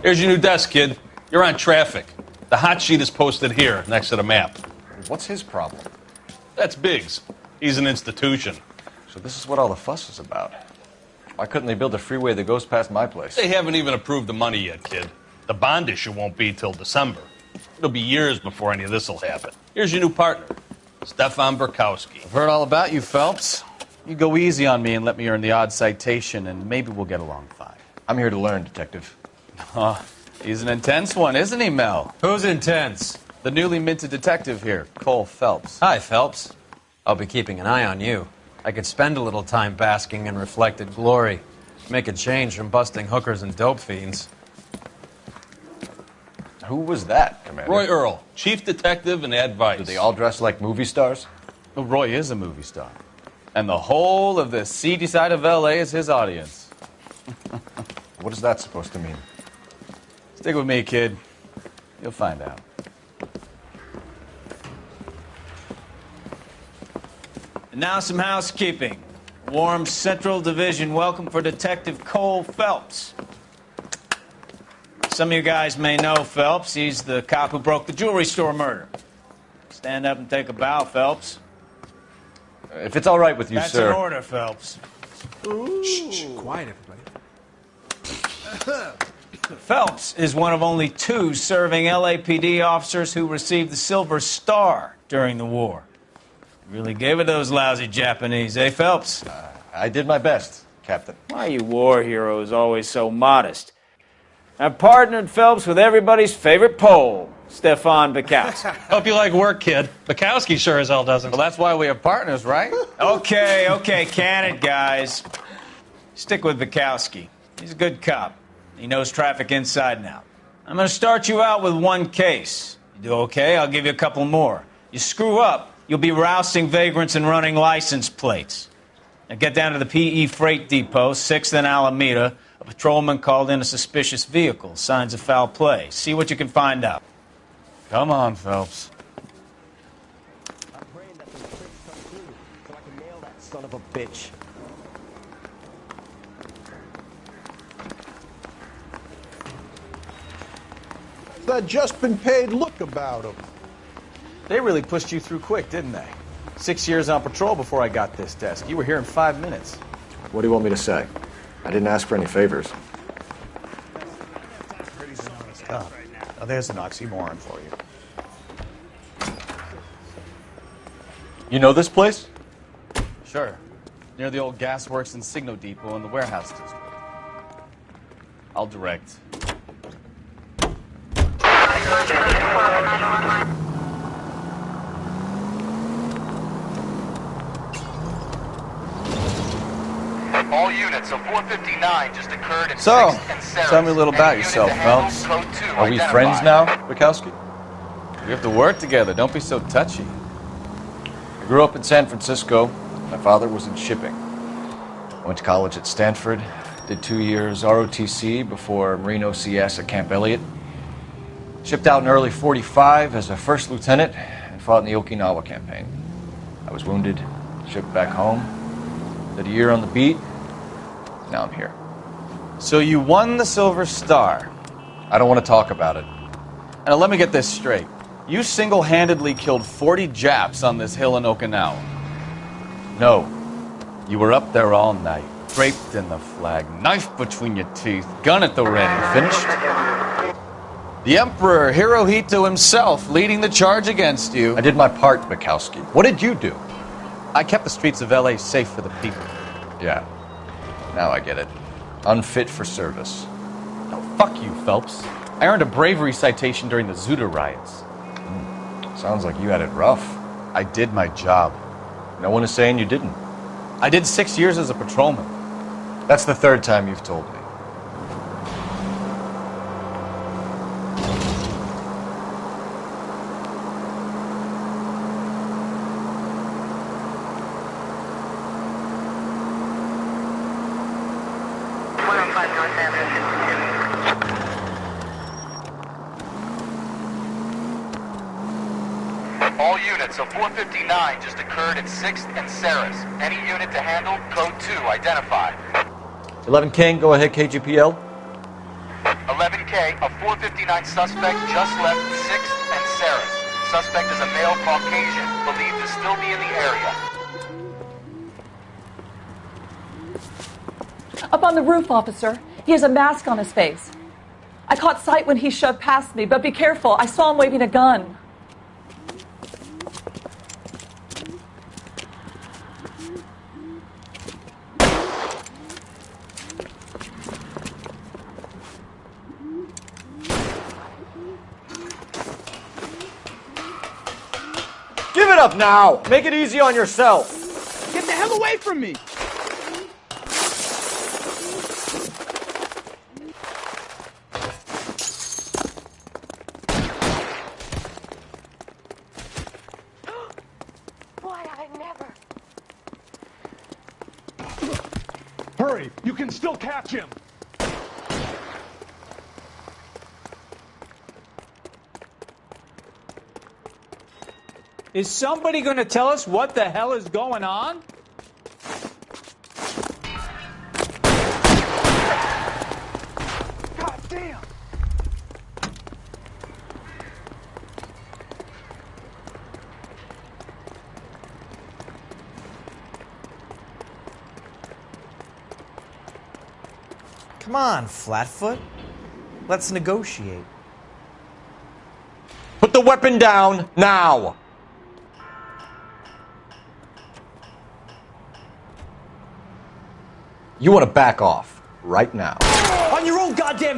Here's your new desk, kid. You're on traffic. The hot sheet is posted here, next to the map. What's his problem? That's Biggs. He's an institution. So this is what all the fuss is about. Why couldn't they build a freeway that goes past my place? They haven't even approved the money yet, kid. The bond issue won't be till December. It'll be years before any of this will happen. Here's your new partner, Stefan Burkowski. I've heard all about you, Phelps. You go easy on me and let me earn the odd citation, and maybe we'll get along fine. I'm here to learn, Detective. He's an intense one, isn't he, Mel? Who's intense? The newly minted detective here, Cole Phelps. Hi, Phelps. I'll be keeping an eye on you. I could spend a little time basking in reflected glory. Make a change from busting hookers and dope fiends. Who was that, Commander? Roy Earl, chief detective and advice. Do they all dress like movie stars? Well, Roy is a movie star. And the whole of the seedy side of L.A. is his audience. What is that supposed to mean? Stick with me, kid. You'll find out. And now some housekeeping. Warm Central Division welcome for Detective Cole Phelps. Some of you guys may know Phelps. He's the cop who broke the jewelry store murder. Stand up and take a bow, Phelps. If it's all right with you, That's sir. an order, Phelps. Shh, quiet, everybody. Phelps is one of only 2 serving LAPD officers who received the Silver Star during the war. Really gave it those lousy Japanese, eh, Phelps? I did my best, Captain. Why are you war heroes always so modest? I've partnered Phelps with everybody's favorite Pole, Stefan Burkowski. Hope you like work, kid. Bukowski sure as hell doesn't. Well, that's why we have partners, right? Okay, can it, guys. Stick with Burkowski. He's a good cop. He knows traffic inside and out. I'm going to start you out with 1 case. You do okay, I'll give you a couple more. You screw up, you'll be rousting vagrants and running license plates. Now get down to the PE Freight Depot, 6th and Alameda. A patrolman called in a suspicious vehicle. Signs of foul play. See what you can find out. Come on, Phelps. I'm praying that some tricks come through so I can nail that son of a bitch. That just-been-paid look about them. They really pushed you through quick, didn't they? 6 years on patrol before I got this desk. You were here in 5 minutes. What do you want me to say? I didn't ask for any favors. Oh, now there's an oxymoron for you. You know this place? Sure. Near the old gasworks and Signo Depot in the warehouse district. I'll direct. All units of 459 just occurred in So, 6th and Sarah. tell me a little about yourself, Phelps. Are we friends now, Bukowski? We have to work together. Don't be so touchy. I grew up in San Francisco. My father was in shipping. I went to college at Stanford, did 2 years ROTC before Marine OCS at Camp Elliott. Shipped out in early 45 as a first lieutenant and fought in the Okinawa campaign. I was wounded, shipped back home, did a year on the beat. Now I'm here. So you won the Silver Star. I don't want to talk about it. Now let me get this straight. You single-handedly killed 40 Japs on this hill in Okinawa. No. You were up there all night, draped in the flag, knife between your teeth, gun at the ready. Finished? The Emperor Hirohito himself leading the charge against you. I did my part, Bukowski. What did you do? I kept the streets of L.A. safe for the people. Yeah. Now I get it. Unfit for service. No, fuck you, Phelps. I earned a bravery citation during the Zuda riots. Sounds like you had it rough. I did my job. No one is saying you didn't. I did 6 years as a patrolman. That's the 3rd time you've told me. All units of 459 just occurred in 6th and Sarah's. Any unit to handle, code 2 identified. 11 King, go ahead, KGPL. 11 10K, a 459 suspect just left 6th and Saris. Suspect is a male Caucasian, believed to still be in the area. Up on the roof, officer. He has a mask on his face. I caught sight when he shoved past me, but be careful. I saw him waving a gun. Give it up now! Make it easy on yourself! Get the hell away from me! Why, I never. Hurry! You can still catch him! Is somebody going to tell us what the hell is going on? God damn! Come on, Flatfoot. Let's negotiate. Put the weapon down, now! You want to back off, right now. On your own goddamn...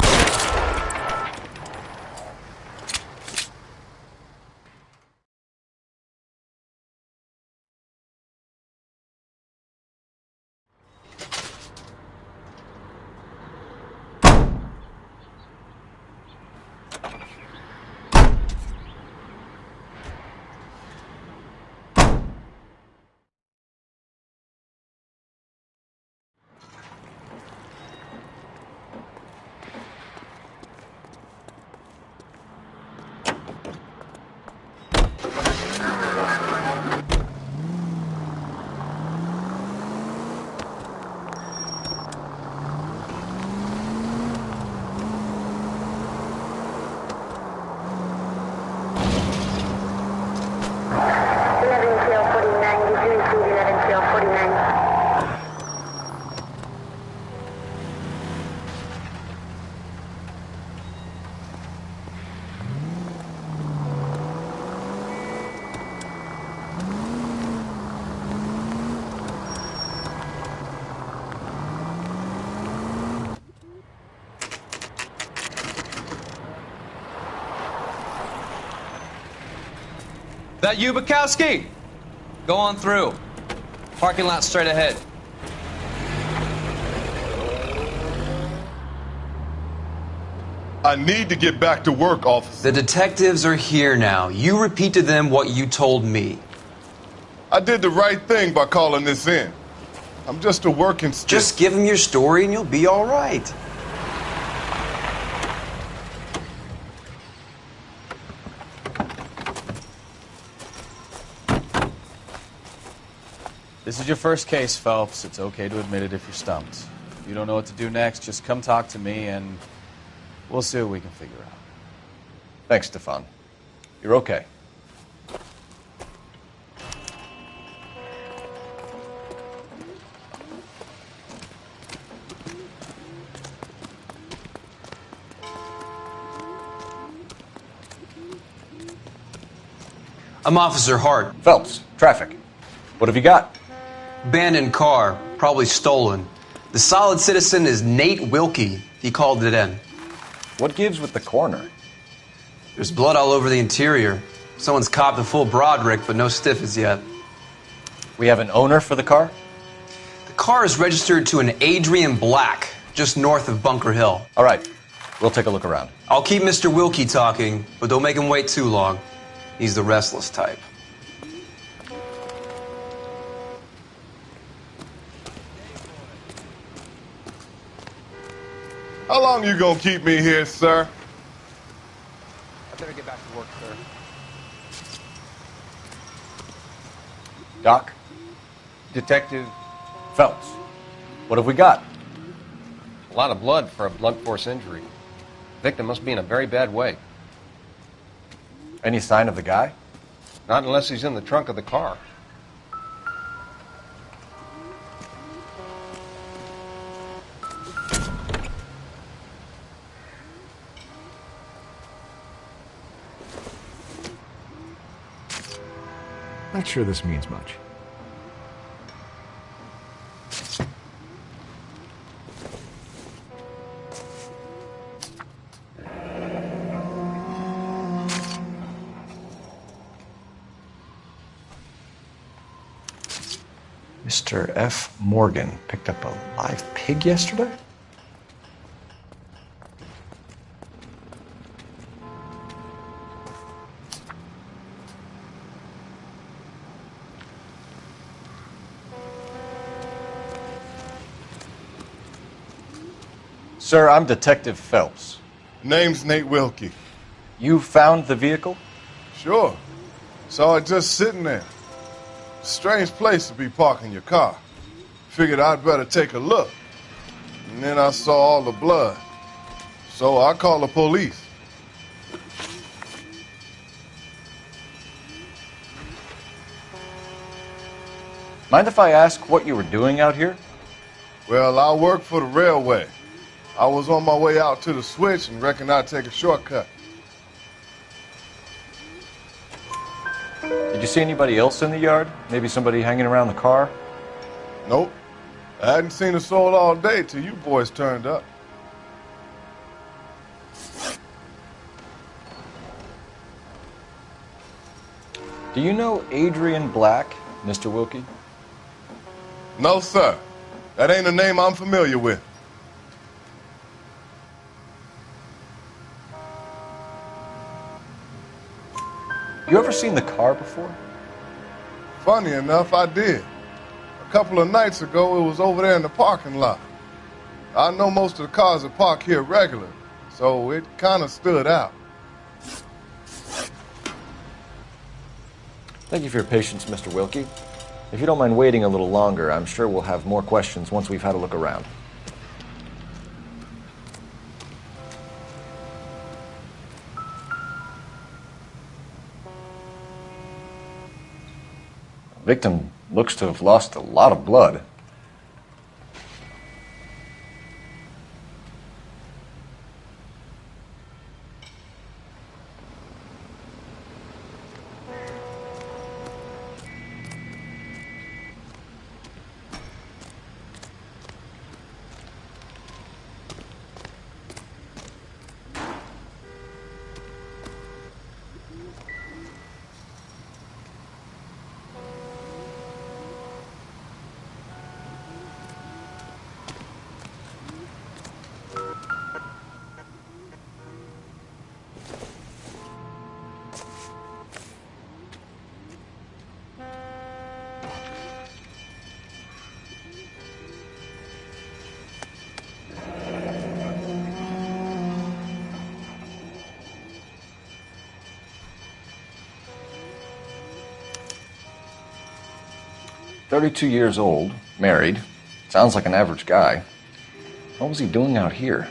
That you, Bukowski? Go on through. Parking lot straight ahead. I need to get back to work, officer. The detectives are here now. You repeat to them what you told me. I did the right thing by calling this in. I'm just a working stick. Just give them your story and you'll be all right. This is your first case, Phelps. It's okay to admit it if you're stumped. If you don't know what to do next, just come talk to me and we'll see what we can figure out. Thanks, Stefan. You're okay. I'm Officer Hart. Phelps, traffic. What have you got? Abandoned car, probably stolen. The solid citizen is Nate Wilkie. He called it in. What gives with the coroner? There's blood all over the interior. Someone's copped a full Broderick, but no stiff as yet. We have an owner for the car? The car is registered to an Adrian Black, just north of Bunker Hill. All right, we'll take a look around. I'll keep Mr. Wilkie talking, but don't make him wait too long. He's the restless type. How long you gonna keep me here, sir? I better get back to work, sir. Doc? Detective Phelps. What have we got? A lot of blood for a blunt force injury. Victim must be in a very bad way. Any sign of the guy? Not unless he's in the trunk of the car. Not sure this means much. Mr. F. Morgan picked up a live pig yesterday? Sir, I'm Detective Phelps. Name's Nate Wilkie. You found the vehicle? Sure. Saw it just sitting there. Strange place to be parking your car. Figured I'd better take a look. And then I saw all the blood. So I called the police. Mind if I ask what you were doing out here? Well, I work for the railway. I was on my way out to the switch and reckoned I'd take a shortcut. Did you see anybody else in the yard? Maybe somebody hanging around the car? Nope. I hadn't seen a soul all day till you boys turned up. Do you know Adrian Black, Mr. Wilkie? No, sir. That ain't a name I'm familiar with. You ever seen the car before? Funny enough, I did. A couple of nights ago, it was over there in the parking lot. I know most of the cars are parked here regular, so it kind of stood out. Thank you for your patience, Mr. Wilkie. If you don't mind waiting a little longer, I'm sure we'll have more questions once we've had a look around. The victim looks to have lost a lot of blood. "32 years old, married. Sounds like an average guy. What was he doing out here?"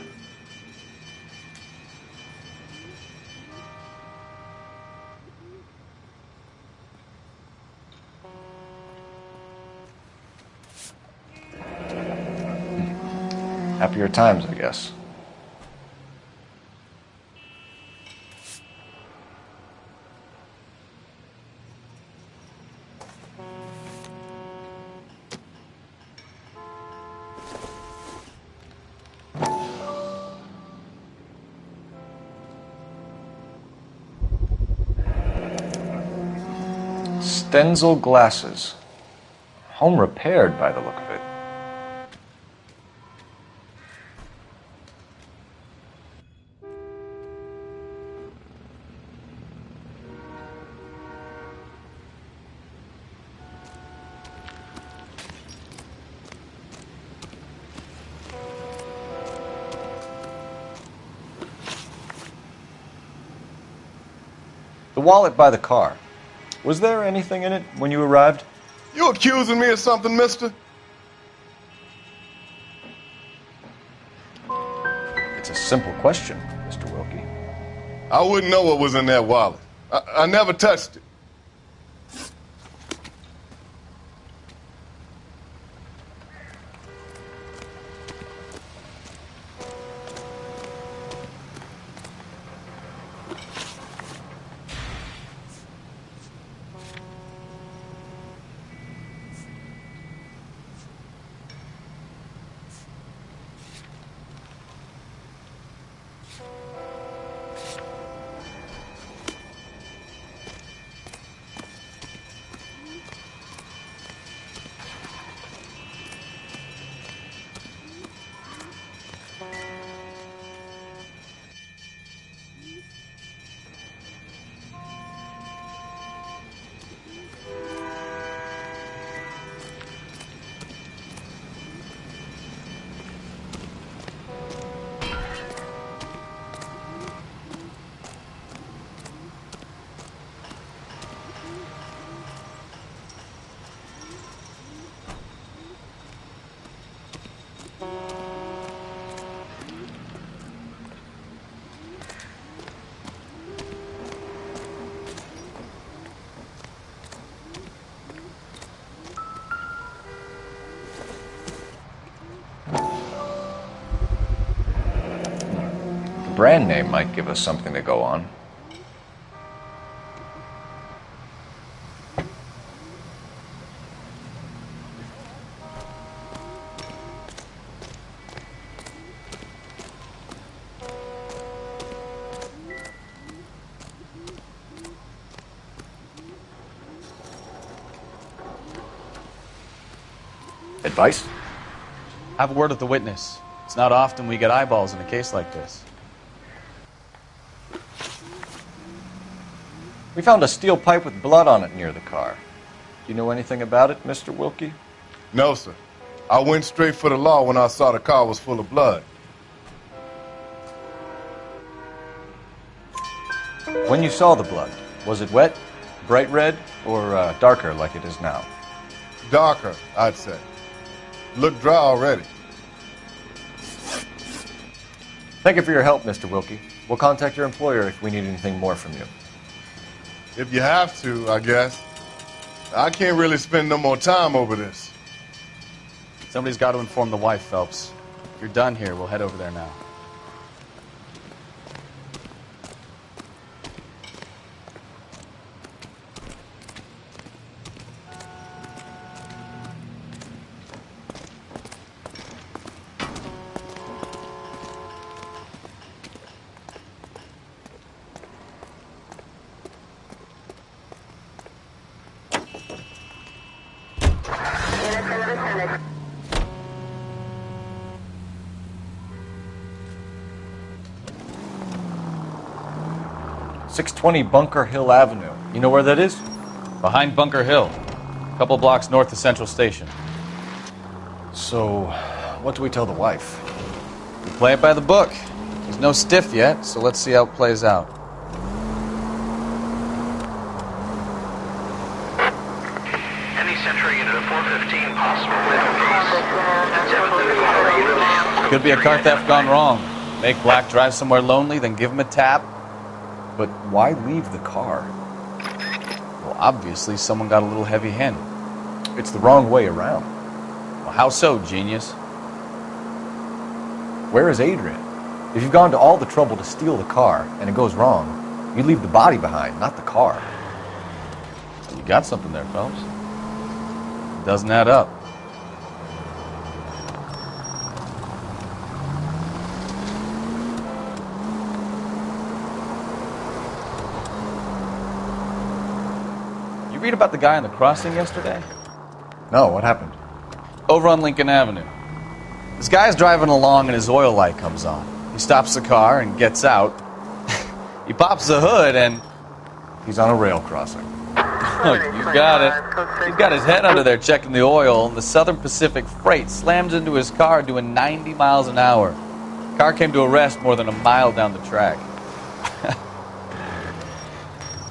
Happier times, I guess. Stenzel glasses. Home repaired by the look of it. The wallet by the car. Was there anything in it when you arrived? You accusing me of something, mister? It's a simple question, Mr. I wouldn't know what was in that wallet. I never touched it. Brand name might give us something to go on. Advice? Have a word with the witness. It's not often we get eyeballs in a case like this. We found a steel pipe with blood on it near the car. Do you know anything about it, Mr. Wilkie? No, sir. I went straight for the law when I saw the car was full of blood. When you saw the blood, was it wet, bright red, or darker like it is now? Darker, I'd say. Looked dry already. Thank you for your help, Mr. Wilkie. We'll contact your employer if we need anything more from you. If you have to, I guess. I can't really spend no more time over this. Somebody's got to inform the wife, Phelps. If you're done here, we'll head over there now. .620 Bunker Hill Avenue. You know where that is? Behind Bunker Hill. A couple blocks north of Central Station. So, what do we tell the wife? We play it by the book. There's no stiff yet, so let's see how it plays out. Any Century unit of 415 possible with police. Could be a car theft gone wrong. Make Black drive somewhere lonely, then give him a tap. But why leave the car? Well, obviously someone got a little heavy-handed. It's the wrong way around. Well, how so, genius? Where is Adrian? If you've gone to all the trouble to steal the car and it goes wrong, you leave the body behind, not the car. You got something there, Phelps. It doesn't add up. You read about the guy on the crossing yesterday? No, what happened? Over on Lincoln Avenue. This guy's driving along and his oil light comes on. He stops the car and gets out. He pops the hood and... He's on a rail crossing. Oh, you got it. He's got his head under there checking the oil, and the Southern Pacific Freight slams into his car doing 90 miles an hour. Car came to a rest more than a mile down the track.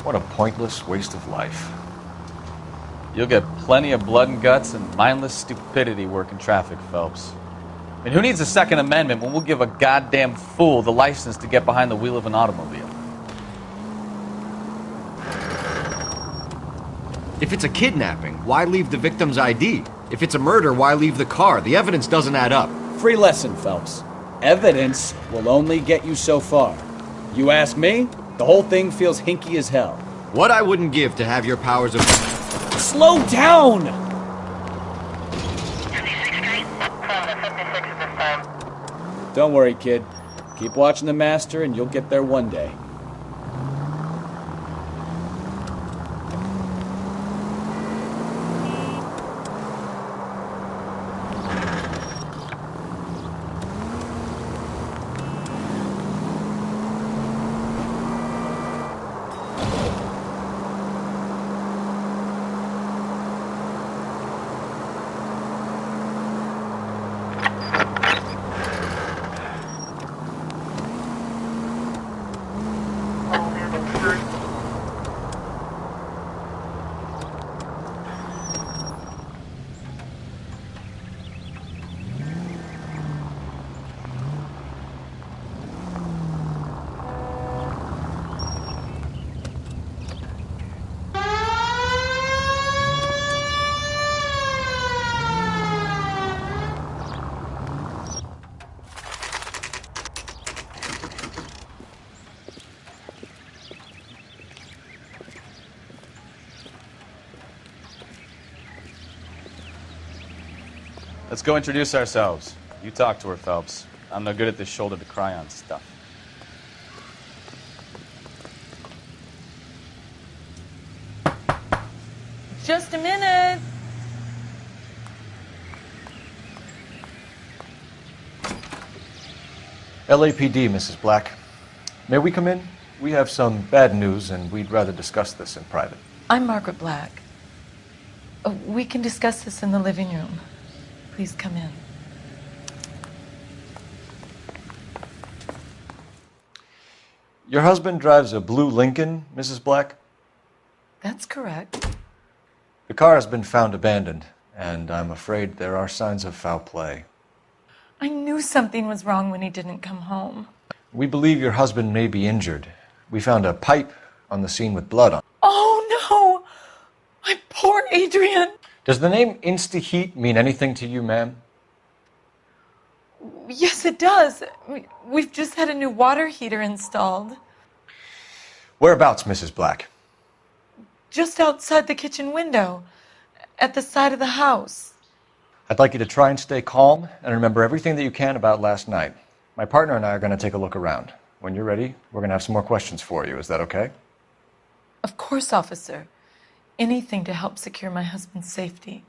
What a pointless waste of life. You'll get plenty of blood and guts and mindless stupidity working traffic, Phelps. I mean, who needs a Second Amendment when we'll give a goddamn fool the license to get behind the wheel of an automobile? If it's a kidnapping, why leave the victim's ID? If it's a murder, why leave the car? The evidence doesn't add up. Free lesson, Phelps. Evidence will only get you so far. You ask me, the whole thing feels hinky as hell. What I wouldn't give to have your powers of... Slow down! Don't worry, kid. Keep watching the master and you'll get there one day. Let's go introduce ourselves. You talk to her, Phelps. I'm no good at this shoulder to cry on stuff. Just a minute. LAPD, Mrs. Black. May we come in? We have some bad news, and we'd rather discuss this in private. I'm Margaret Black. We can discuss this in the living room. Please come in. Your husband drives a blue Lincoln, Mrs. Black? That's correct. The car has been found abandoned, and I'm afraid there are signs of foul play. I knew something was wrong when he didn't come home. We believe your husband may be injured. We found a pipe on the scene with blood on it. Oh, no! My poor Adrian! Does the name Insta-Heat mean anything to you, ma'am? Yes, it does. We've just had a new water heater installed. Whereabouts, Mrs. Black? Just outside the kitchen window, at the side of the house. I'd like you to try and stay calm and remember everything that you can about last night. My partner and I are going to take a look around. When you're ready, we're going to have some more questions for you. Is that okay? Of course, officer. Anything to help secure my husband's safety.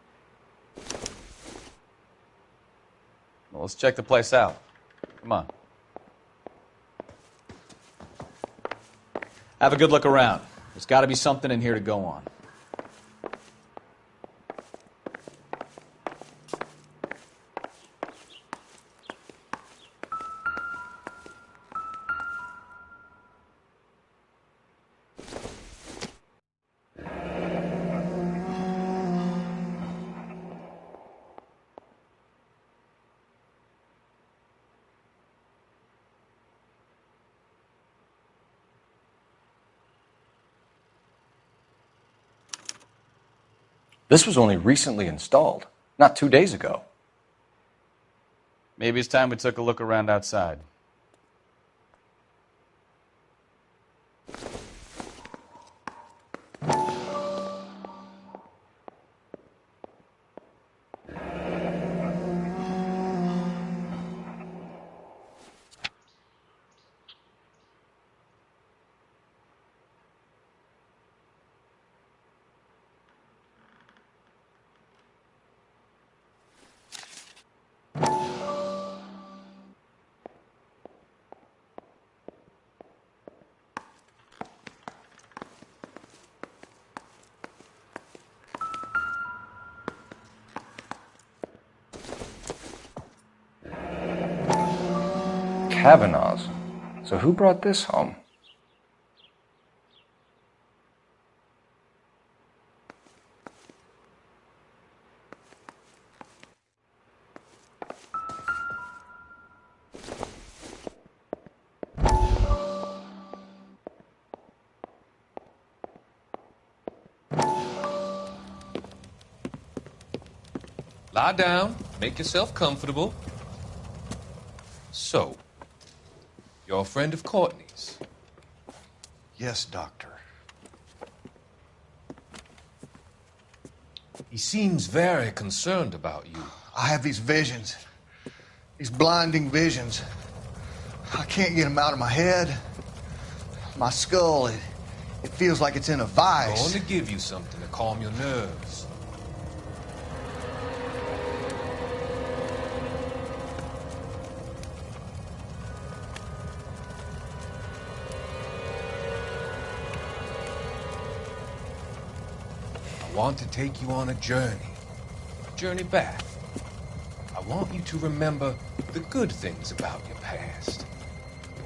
Well, let's check the place out. Come on. Have a good look around. There's got to be something in here to go on. This was only recently installed, not 2 days ago. Maybe it's time we took a look around outside. Kavanaugh's. So who brought this home? Lie down, make yourself comfortable. So, you're a friend of Courtney's? Yes, Doctor. He seems very concerned about you. I have these visions. These blinding visions. I can't get them out of my head. My skull, it feels like it's in a vice. I want to give you something to calm your nerves. I want to take you on a journey back. I want you to remember the good things about your past,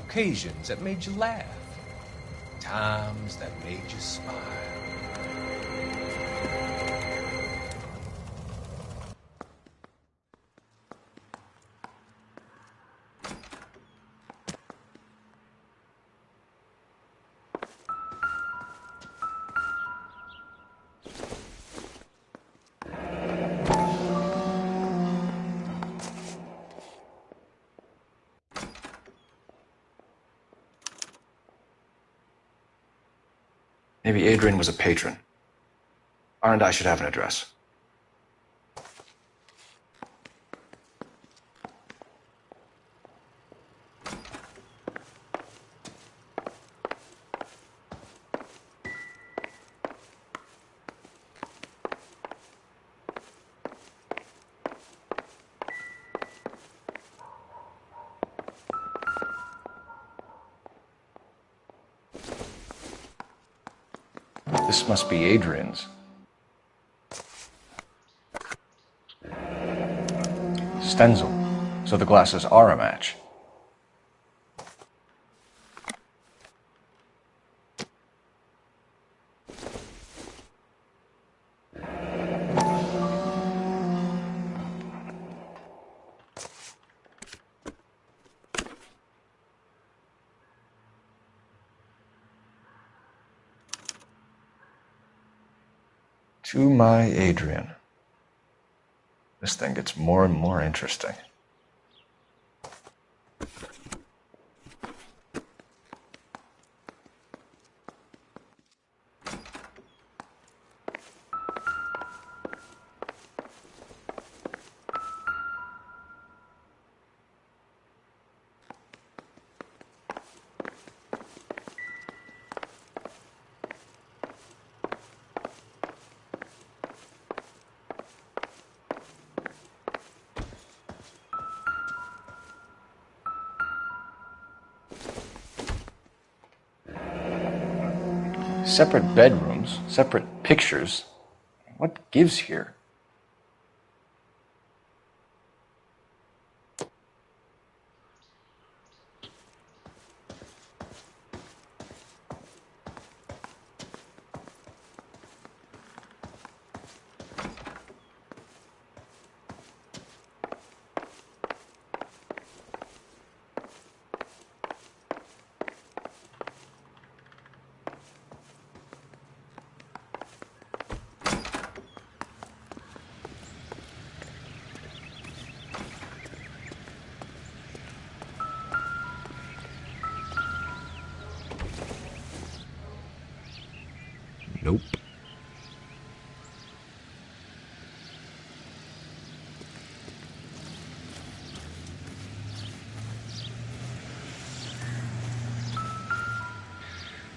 occasions that made you laugh, times that made you smile. Maybe Adrian was a patron. R and I should have an address. This must be Adrian's. Stenzel. So the glasses are a match. To my Adrian. This thing gets more and more interesting. Separate bedrooms, separate pictures. What gives here? Nope.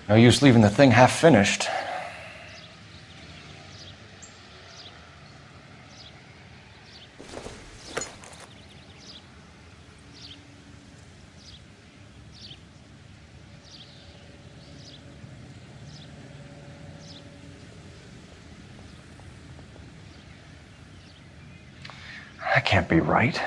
No use leaving the thing half finished. That can't be right.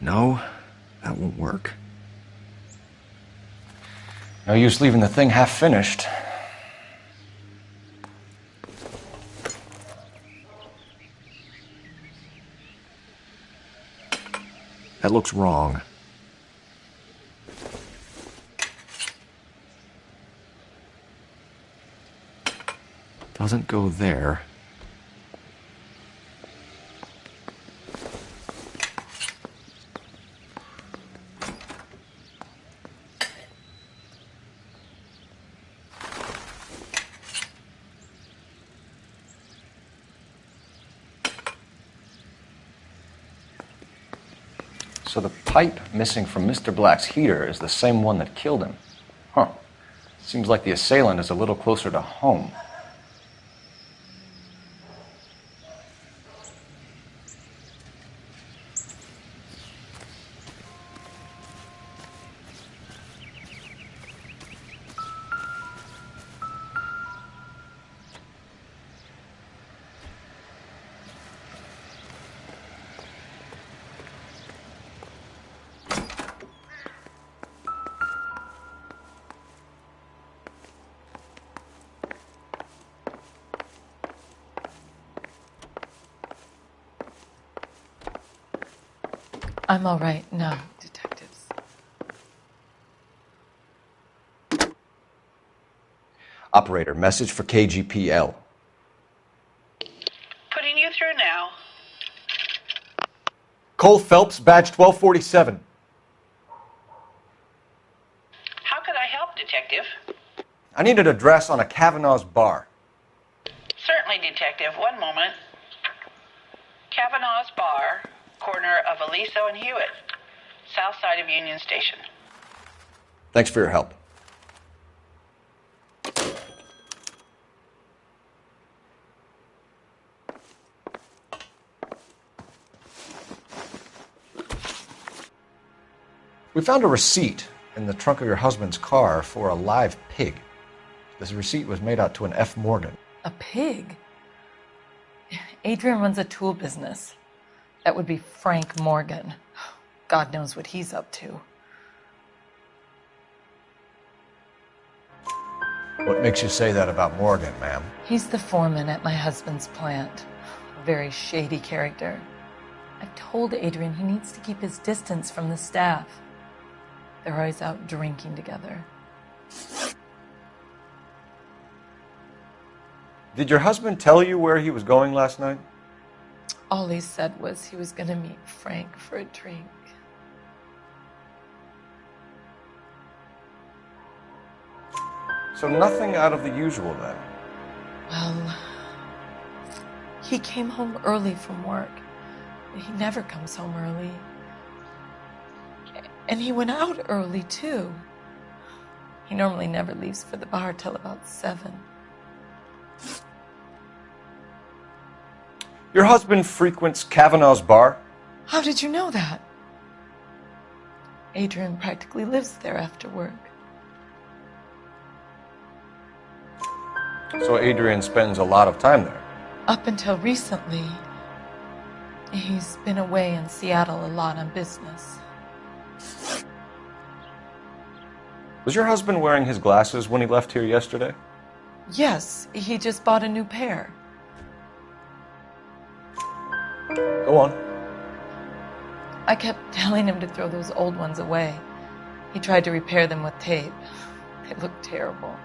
No, that won't work. No use leaving the thing half finished. That looks wrong. Doesn't go there. So the pipe missing from Mr. Black's heater is the same one that killed him. Huh. Seems like the assailant is a little closer to home. I'm all right now, detectives. Operator, message for KGPL. Putting you through now. Cole Phelps, badge 1247. How could I help, Detective? I need an address on a Kavanaugh's bar. Certainly, Detective. One moment. Kavanaugh's Bar, corner of Aliso and Hewitt, south side of Union Station. Thanks for your help. We found a receipt in the trunk of your husband's car for a live pig. This receipt was made out to an F. Morgan. A pig? Adrian runs a tool business. That would be Frank Morgan. God knows what he's up to. What makes you say that about Morgan, ma'am? He's the foreman at my husband's plant. A very shady character. I've told Adrian he needs to keep his distance from the staff. They're always out drinking together. Did your husband tell you where he was going last night? All he said was he was going to meet Frank for a drink. So nothing out of the usual then? Well, he came home early from work. He never comes home early. And he went out early, too. He normally never leaves for the bar till about 7. Your husband frequents Kavanaugh's bar? How did you know that? Adrian practically lives there after work. So Adrian spends a lot of time there? Up until recently, he's been away in Seattle a lot on business. Was your husband wearing his glasses when he left here yesterday? Yes, he just bought a new pair. Go on. I kept telling him to throw those old ones away. He tried to repair them with tape. They looked terrible.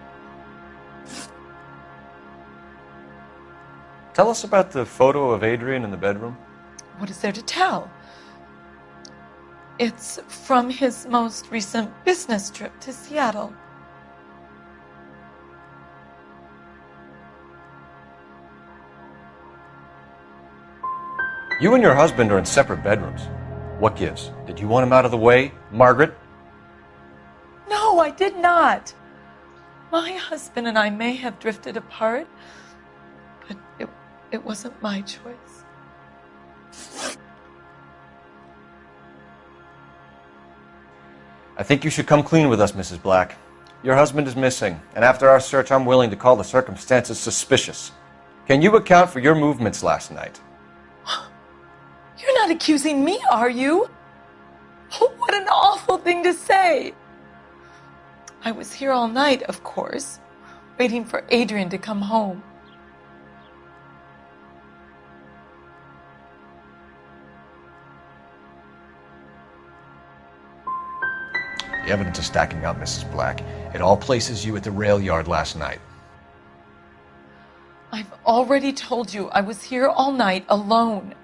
Tell us about the photo of Adrian in the bedroom. What is there to tell? It's from his most recent business trip to Seattle. You and your husband are in separate bedrooms. What gives? Did you want him out of the way, Margaret? No, I did not. My husband and I may have drifted apart, but it wasn't my choice. I think you should come clean with us, Mrs. Black. Your husband is missing, and after our search, I'm willing to call the circumstances suspicious. Can you account for your movements last night? You're not accusing me, are you? Oh, what an awful thing to say. I was here all night, of course, waiting for Adrian to come home. The evidence is stacking up, Mrs. Black. It all places you at the rail yard last night. I've already told you I was here all night alone.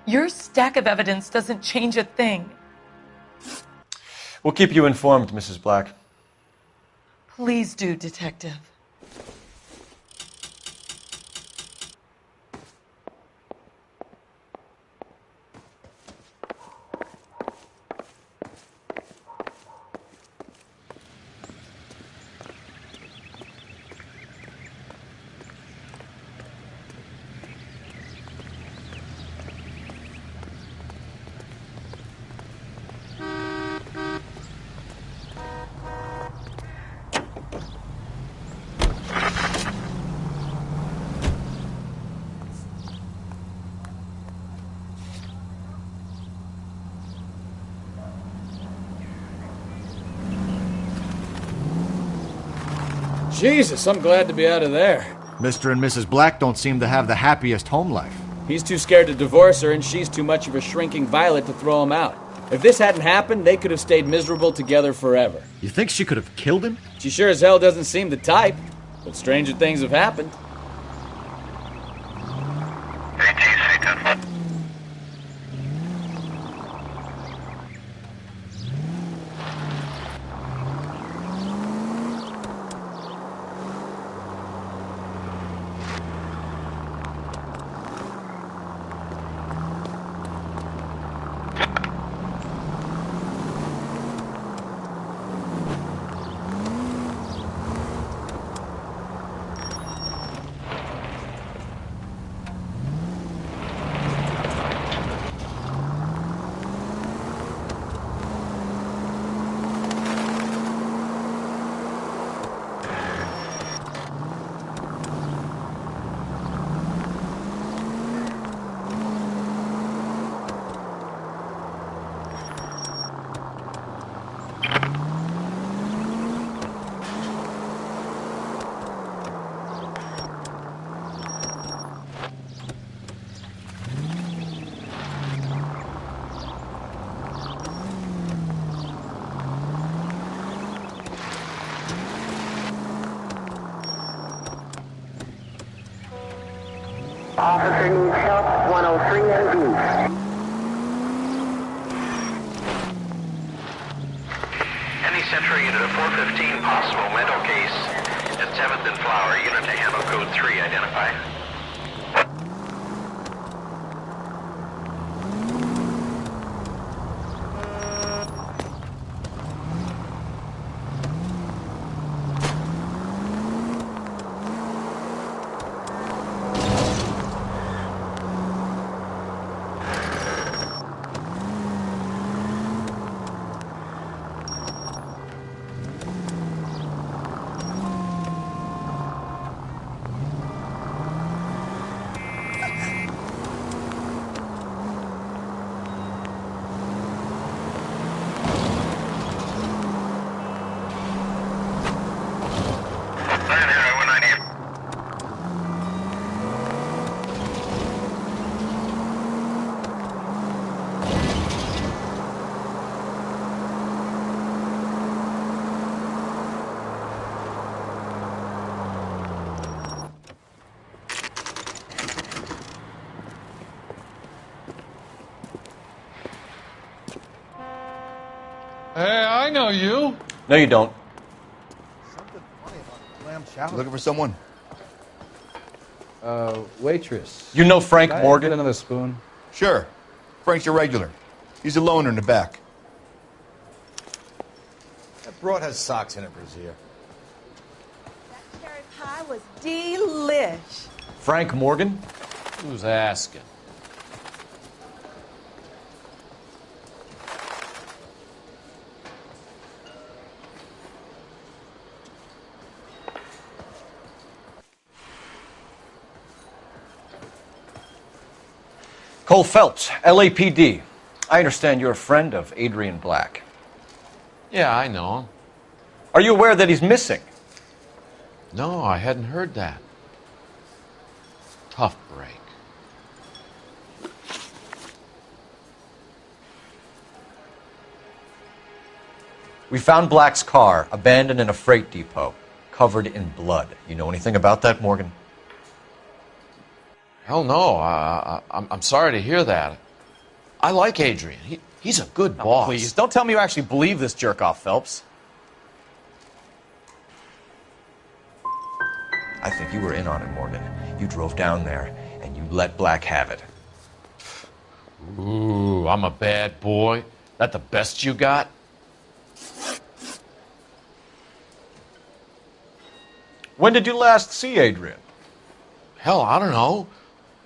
Your stack of evidence doesn't change a thing. We'll keep you informed, Mrs. Black. Please do, Detective. Jesus, I'm glad to be out of there. Mr. and Mrs. Black don't seem to have the happiest home life. He's too scared to divorce her, and she's too much of a shrinking violet to throw him out. If this hadn't happened, they could have stayed miserable together forever. You think she could have killed him? She sure as hell doesn't seem the type, but stranger things have happened. Officer needs help, 103 and East. Any Central unit of 415 possible mental case at 7th and Flower, unit to handle code 3, identify. Hey, I know you. No, you don't. Looking for someone? Waitress. You know Frank Can I Morgan? get another spoon? Sure. Frank's your regular. He's a loner in the back. That broad has socks in her brassiere. That cherry pie was delish. Frank Morgan? Who's asking? Cole Phelps, LAPD. I understand you're a friend of Adrian Black. Yeah, I know him. Are you aware that he's missing? No, I hadn't heard that. Tough break. We found Black's car abandoned in a freight depot, covered in blood. You know anything about that, Morgan? Hell no. I'm sorry to hear that. I like Adrian. He's a good boss. Please, don't tell me you actually believe this jerk-off, Phelps. I think you were in on it, Morgan. You drove down there, and you let Black have it. Ooh, I'm a bad boy. That the best you got? When did you last see Adrian? Hell, I don't know.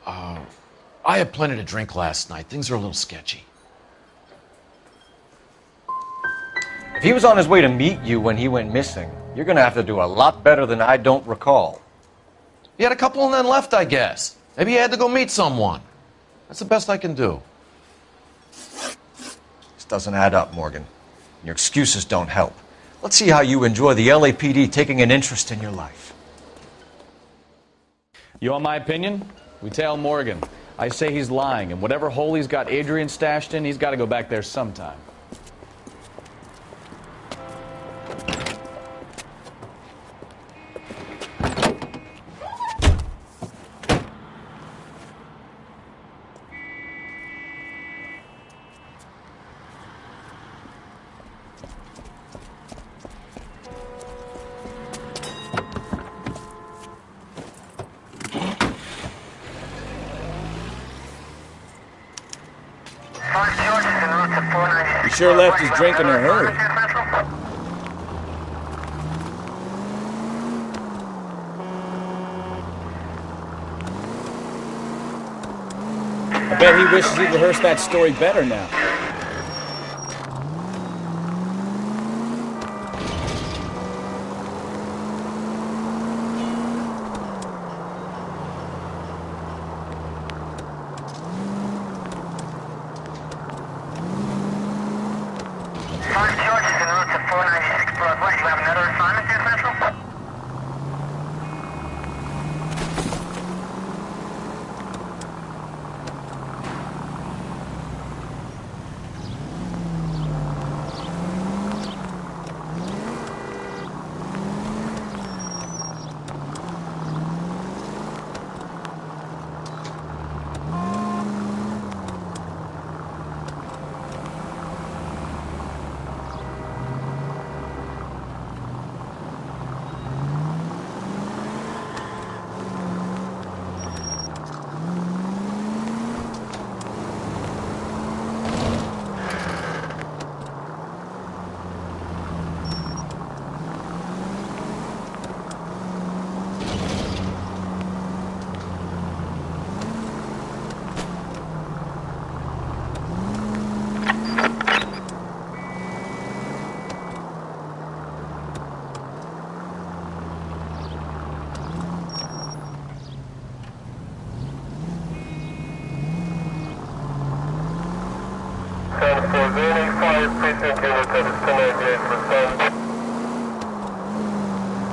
I had plenty to drink last night. Things are a little sketchy. If he was on his way to meet you when he went missing, you're going to have to do a lot better than I don't recall. He had a couple and then left, I guess. Maybe he had to go meet someone. That's the best I can do. This doesn't add up, Morgan. Your excuses don't help. Let's see how you enjoy the LAPD taking an interest in your life. You want my opinion? We tail Morgan. I say he's lying, and whatever hole he's got Adrian stashed in, he's got to go back there sometime. He sure left his drink in a hurry. I bet he wishes he'd rehearsed that story better now.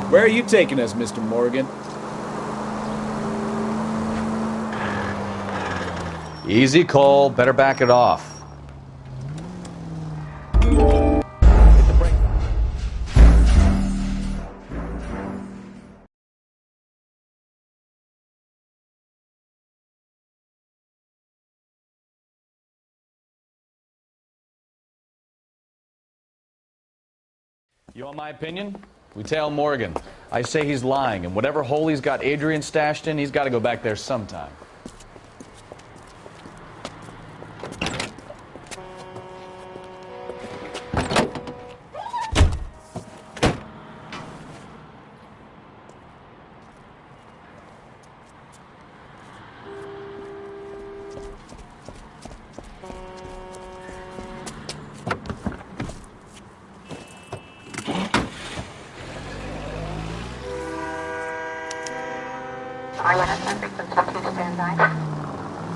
Where are you taking us, Mr. Morgan? Easy, Cole. Better back it off. You want my opinion? We tail Morgan. I say he's lying, and whatever hole he's got Adrian stashed in, he's got to go back there sometime.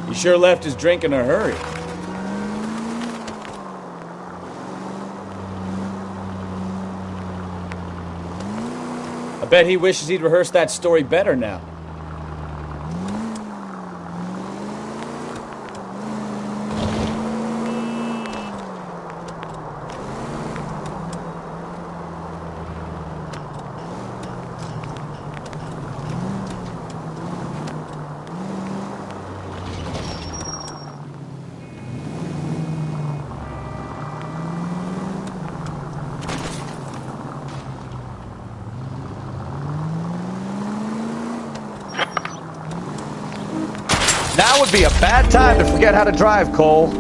He sure left his drink in a hurry. bet he wishes he'd rehearsed that story better now. Now would be a bad time to forget how to drive, Cole.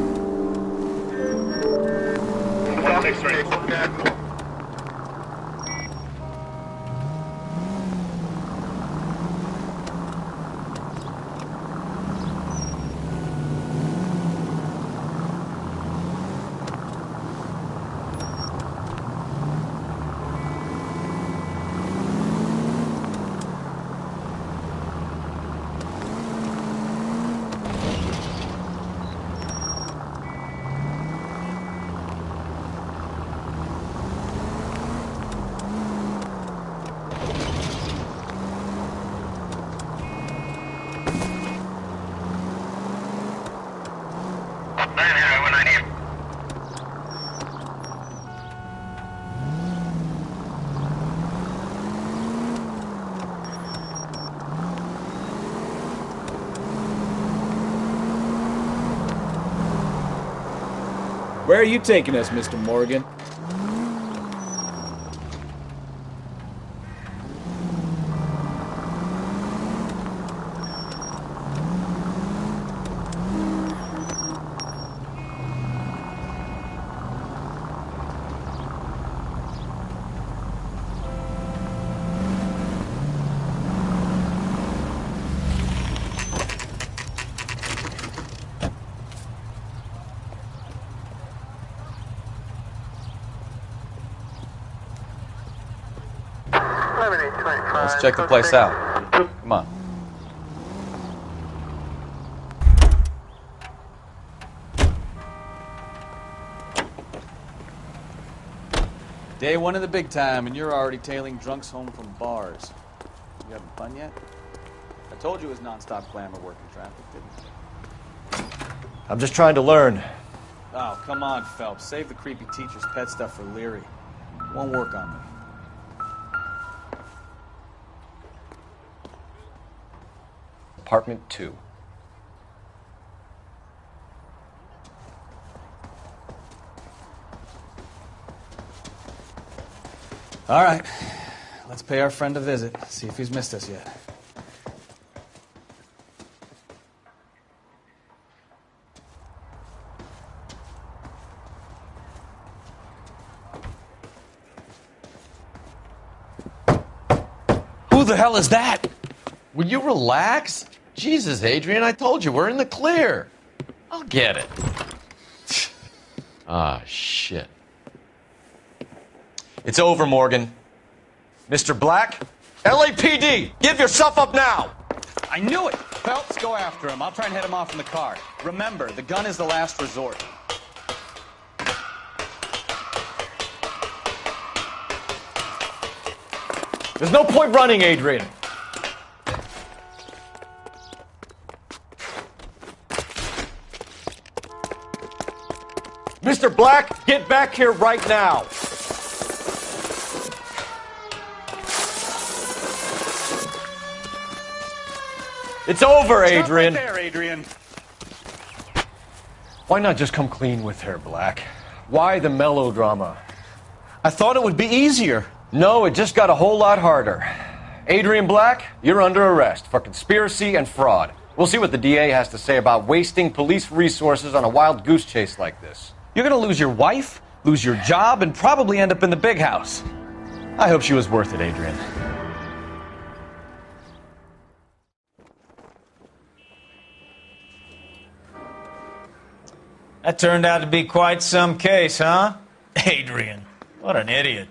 Where are you taking us, Mr. Morgan? Let's check the place out. Come on. Day one of the big time, and you're already tailing drunks home from bars. You having fun yet? I told you it was non-stop glamour working traffic, didn't I? I'm just trying to learn. Oh, come on, Phelps. Save the creepy teacher's pet stuff for Leary. Won't work on me. Apartment 2. All right. Let's pay our friend a visit. See if he's missed us yet. Who the hell is that? Will you relax? Jesus, Adrian, I told you, we're in the clear. I'll get it. Ah, shit. It's over, Morgan. Mr. Black, LAPD, give yourself up now! I knew it! Phelps, go after him. I'll try and head him off in the car. Remember, the gun is the last resort. There's no point running, Adrian. Mr. Black, get back here right now. It's over, Adrian. Stop right there, Adrian. Why not just come clean with her, Black? Why the melodrama? I thought it would be easier. No, it just got a whole lot harder. Adrian Black, you're under arrest for conspiracy and fraud. We'll see what the DA has to say about wasting police resources on a wild goose chase like this. You're going to lose your wife, lose your job, and probably end up in the big house. I hope she was worth it, Adrian. That turned out to be quite some case, huh? Adrian, what an idiot.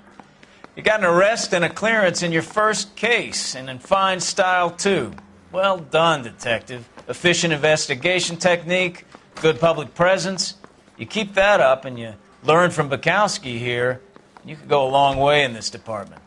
You got an arrest and a clearance in your first case, and in fine style, too. Well done, detective. Efficient investigation technique, good public presence. You keep that up and you learn from Bukowski here, you could go a long way in this department.